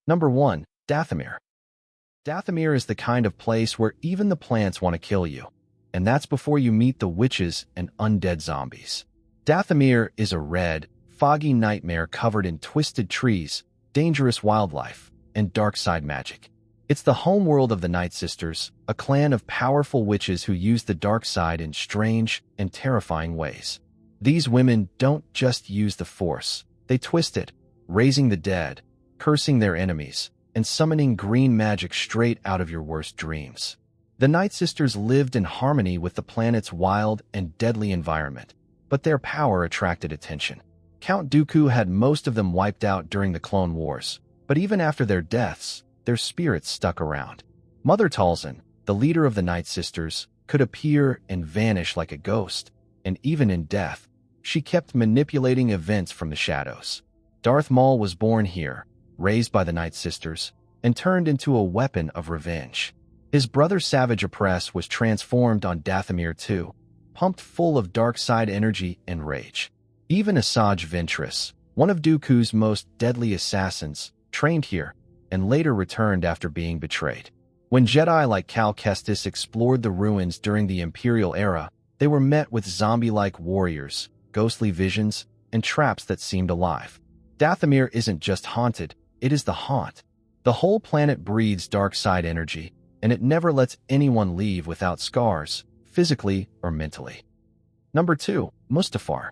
Number 1. Dathomir. Dathomir is the kind of place where even the plants want to kill you. And that's before you meet the witches and undead zombies. Dathomir is a red, foggy nightmare covered in twisted trees, dangerous wildlife, and dark side magic. It's the homeworld of the Night Sisters, a clan of powerful witches who use the dark side in strange and terrifying ways. These women don't just use the Force, they twist it, raising the dead, cursing their enemies, and summoning green magic straight out of your worst dreams. The Night Sisters lived in harmony with the planet's wild and deadly environment, but their power attracted attention. Count Dooku had most of them wiped out during the Clone Wars, but even after their deaths, their spirits stuck around. Mother Talzin, the leader of the Night Sisters, could appear and vanish like a ghost, and even in death, she kept manipulating events from the shadows. Darth Maul was born here, raised by the Night Sisters, and turned into a weapon of revenge. His brother Savage Opress was transformed on Dathomir too, pumped full of dark side energy and rage. Even Asajj Ventress, one of Dooku's most deadly assassins, trained here, and later returned after being betrayed. When Jedi like Cal Kestis explored the ruins during the Imperial era, they were met with zombie-like warriors, ghostly visions, and traps that seemed alive. Dathomir isn't just haunted, it is the haunt. The whole planet breathes dark side energy, and it never lets anyone leave without scars, physically or mentally. Number 2. Mustafar.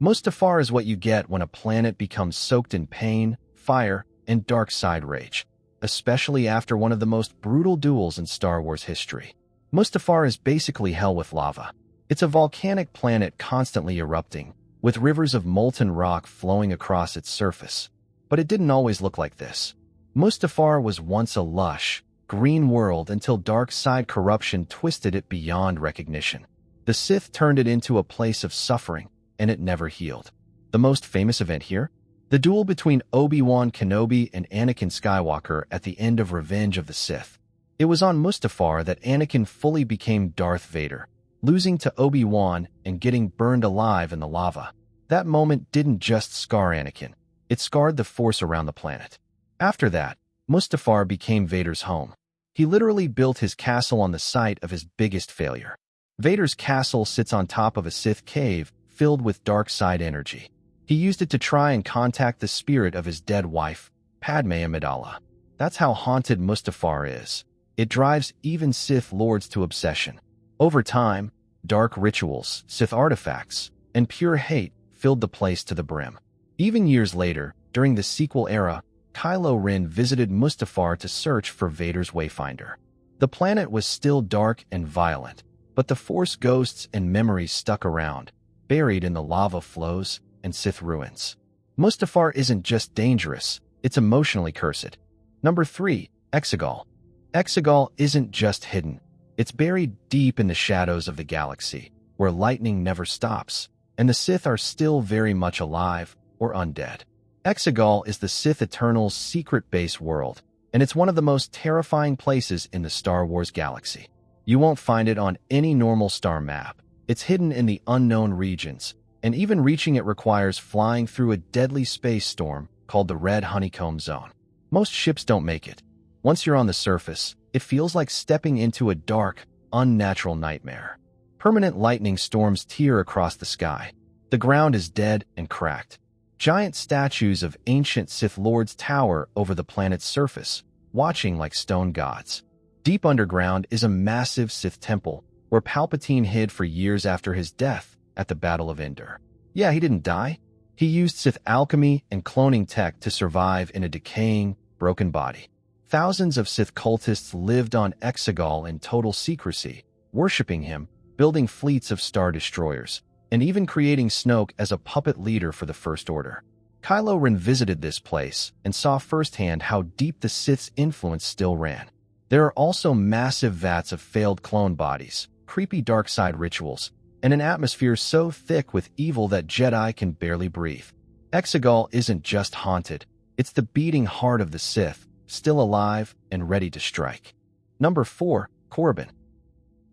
Mustafar is what you get when a planet becomes soaked in pain, fire, and dark side rage, especially after one of the most brutal duels in Star Wars history. Mustafar is basically hell with lava. It's a volcanic planet constantly erupting, with rivers of molten rock flowing across its surface. But it didn't always look like this. Mustafar was once a lush, green world until dark side corruption twisted it beyond recognition. The Sith turned it into a place of suffering, and it never healed. The most famous event here? The duel between Obi-Wan Kenobi and Anakin Skywalker at the end of Revenge of the Sith. It was on Mustafar that Anakin fully became Darth Vader, losing to Obi-Wan and getting burned alive in the lava. That moment didn't just scar Anakin, it scarred the Force around the planet. After that, Mustafar became Vader's home. He literally built his castle on the site of his biggest failure. Vader's castle sits on top of a Sith cave filled with dark side energy. He used it to try and contact the spirit of his dead wife, Padme Amidala. That's how haunted Mustafar is. It drives even Sith lords to obsession. Over time, dark rituals, Sith artifacts, and pure hate filled the place to the brim. Even years later, during the sequel era, Kylo Ren visited Mustafar to search for Vader's Wayfinder. The planet was still dark and violent, but the Force ghosts and memories stuck around, buried in the lava flows and Sith ruins. Mustafar isn't just dangerous, it's emotionally cursed. Number 3. Exegol. Exegol isn't just hidden, it's buried deep in the shadows of the galaxy, where lightning never stops, and the Sith are still very much alive or undead. Exegol is the Sith Eternal's secret base world, and it's one of the most terrifying places in the Star Wars galaxy. You won't find it on any normal star map. It's hidden in the unknown regions, and even reaching it requires flying through a deadly space storm called the Red Honeycomb Zone. Most ships don't make it. Once you're on the surface, it feels like stepping into a dark, unnatural nightmare. Permanent lightning storms tear across the sky. The ground is dead and cracked. Giant statues of ancient Sith lords tower over the planet's surface, watching like stone gods. Deep underground is a massive Sith temple, where Palpatine hid for years after his death at the Battle of Endor. Yeah, he didn't die. He used Sith alchemy and cloning tech to survive in a decaying, broken body. Thousands of Sith cultists lived on Exegol in total secrecy, worshipping him, building fleets of Star Destroyers, and even creating Snoke as a puppet leader for the First Order. Kylo Ren visited this place and saw firsthand how deep the Sith's influence still ran. There are also massive vats of failed clone bodies, creepy dark side rituals, and an atmosphere so thick with evil that Jedi can barely breathe. Exegol isn't just haunted, it's the beating heart of the Sith, still alive and ready to strike. Number 4. Korriban.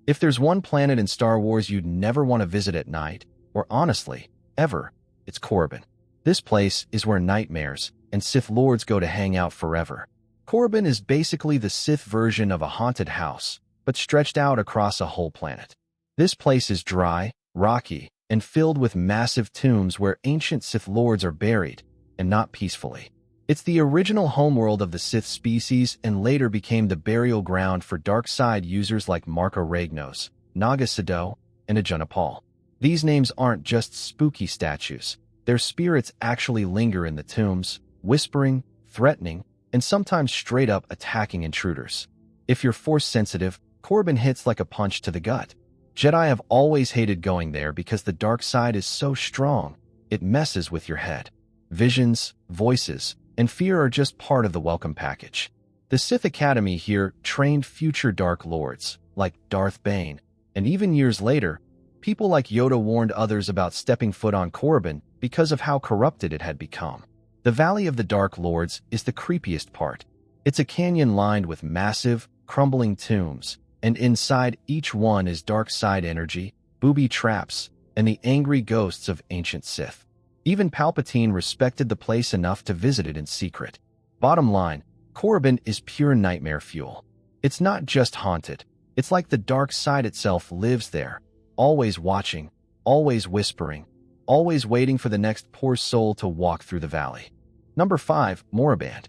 If there's one planet in Star Wars you'd never want to visit at night, or honestly, ever, it's Korriban. This place is where nightmares, and Sith Lords go to hang out forever. Korriban is basically the Sith version of a haunted house, but stretched out across a whole planet. This place is dry, rocky, and filled with massive tombs where ancient Sith Lords are buried, and not peacefully. It's the original homeworld of the Sith species and later became the burial ground for dark side users like Marco Ragnos, Naga Sadow, and Ajuna Paul. These names aren't just spooky statues. Their spirits actually linger in the tombs, whispering, threatening, and sometimes straight-up attacking intruders. If you're Force-sensitive, Korriban hits like a punch to the gut. Jedi have always hated going there because the dark side is so strong, it messes with your head. Visions, voices, and fear are just part of the welcome package. The Sith Academy here trained future Dark Lords, like Darth Bane, and even years later, people like Yoda warned others about stepping foot on Korriban because of how corrupted it had become. The Valley of the Dark Lords is the creepiest part. It's a canyon lined with massive, crumbling tombs, and inside each one is dark side energy, booby traps, and the angry ghosts of ancient Sith. Even Palpatine respected the place enough to visit it in secret. Bottom line, Korriban is pure nightmare fuel. It's not just haunted. It's like the dark side itself lives there, always watching, always whispering, always waiting for the next poor soul to walk through the valley. Number 5. Moraband.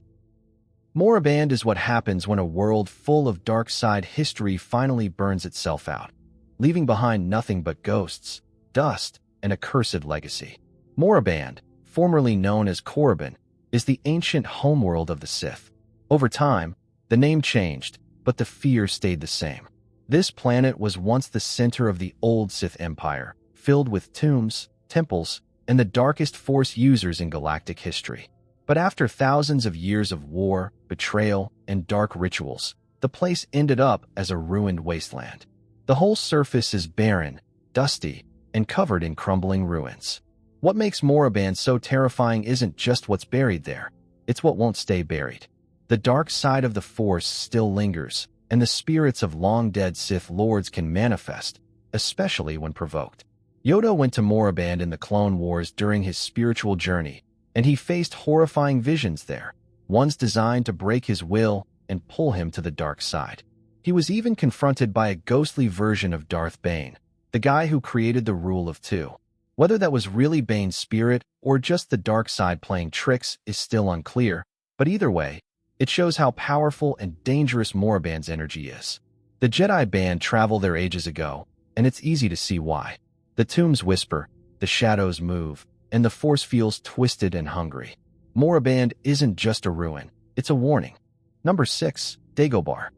Moraband is what happens when a world full of dark side history finally burns itself out, leaving behind nothing but ghosts, dust, and a cursed legacy. Moraband, formerly known as Korriban, is the ancient homeworld of the Sith. Over time, the name changed, but the fear stayed the same. This planet was once the center of the old Sith Empire, filled with tombs, temples, and the darkest Force users in galactic history. But after thousands of years of war, betrayal, and dark rituals, the place ended up as a ruined wasteland. The whole surface is barren, dusty, and covered in crumbling ruins. What makes Moraband so terrifying isn't just what's buried there, it's what won't stay buried. The dark side of the Force still lingers, and the spirits of long-dead Sith Lords can manifest, especially when provoked. Yoda went to Moraband in the Clone Wars during his spiritual journey, and he faced horrifying visions there, ones designed to break his will and pull him to the dark side. He was even confronted by a ghostly version of Darth Bane, the guy who created the Rule of Two. Whether that was really Bane's spirit or just the dark side playing tricks is still unclear, but either way, it shows how powerful and dangerous Moraband's energy is. The Jedi banned travel there ages ago, and it's easy to see why. The tombs whisper, the shadows move, and the Force feels twisted and hungry. Moraband isn't just a ruin, it's a warning. Number 6. Dagobah.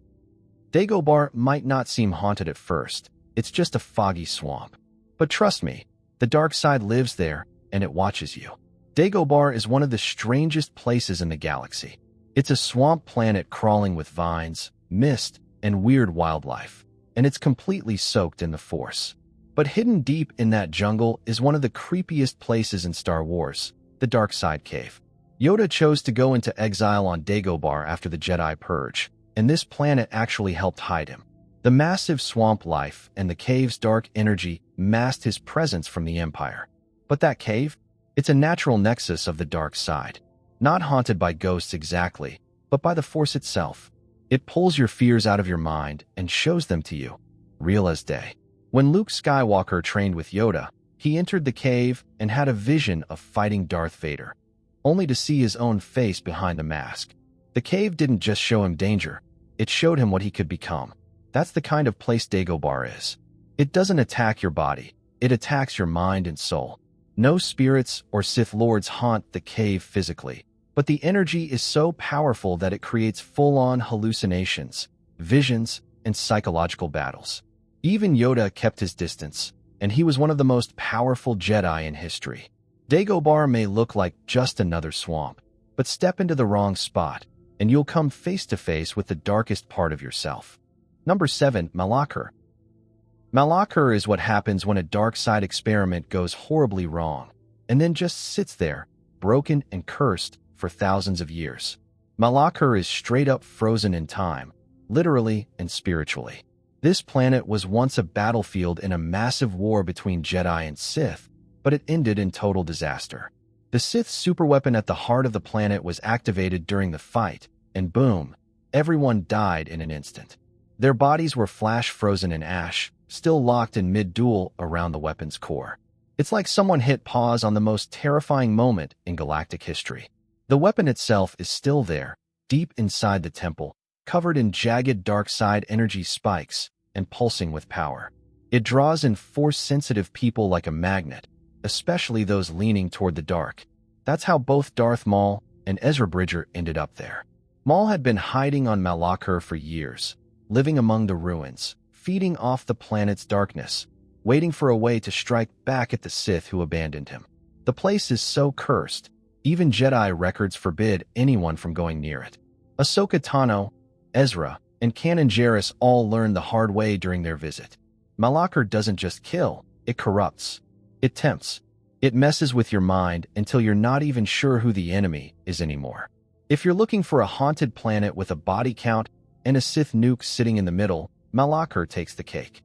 Dagobah might not seem haunted at first, it's just a foggy swamp. But trust me, the dark side lives there, and it watches you. Dagobah is one of the strangest places in the galaxy. It's a swamp planet crawling with vines, mist, and weird wildlife, and it's completely soaked in the Force. But hidden deep in that jungle is one of the creepiest places in Star Wars, the Dark Side Cave. Yoda chose to go into exile on Dagobah after the Jedi Purge, and this planet actually helped hide him. The massive swamp life and the cave's dark energy masked his presence from the Empire. But that cave? It's a natural nexus of the dark side. Not haunted by ghosts exactly, but by the Force itself. It pulls your fears out of your mind and shows them to you, real as day. When Luke Skywalker trained with Yoda, he entered the cave and had a vision of fighting Darth Vader, only to see his own face behind the mask. The cave didn't just show him danger, it showed him what he could become. That's the kind of place Dagobah is. It doesn't attack your body, it attacks your mind and soul. No spirits or Sith Lords haunt the cave physically, but the energy is so powerful that it creates full-on hallucinations, visions, and psychological battles. Even Yoda kept his distance, and he was one of the most powerful Jedi in history. Dagobah may look like just another swamp, but step into the wrong spot, and you'll come face to face with the darkest part of yourself. Number 7. Malachor. Malachor is what happens when a dark side experiment goes horribly wrong, and then just sits there, broken and cursed, for thousands of years. Malachor is straight up frozen in time, literally and spiritually. This planet was once a battlefield in a massive war between Jedi and Sith, but it ended in total disaster. The Sith superweapon at the heart of the planet was activated during the fight, and boom, everyone died in an instant. Their bodies were flash-frozen in ash, still locked in mid-duel around the weapon's core. It's like someone hit pause on the most terrifying moment in galactic history. The weapon itself is still there, deep inside the temple, covered in jagged dark side energy spikes and pulsing with power. It draws in force-sensitive people like a magnet, especially those leaning toward the dark. That's how both Darth Maul and Ezra Bridger ended up there. Maul had been hiding on Malachor for years, living among the ruins, feeding off the planet's darkness, waiting for a way to strike back at the Sith who abandoned him. The place is so cursed, even Jedi records forbid anyone from going near it. Ahsoka Tano, Ezra, and Kanan Jarrus all learned the hard way during their visit. Malachor doesn't just kill, it corrupts. It tempts. It messes with your mind until you're not even sure who the enemy is anymore. If you're looking for a haunted planet with a body count and a Sith nuke sitting in the middle, Malachor takes the cake.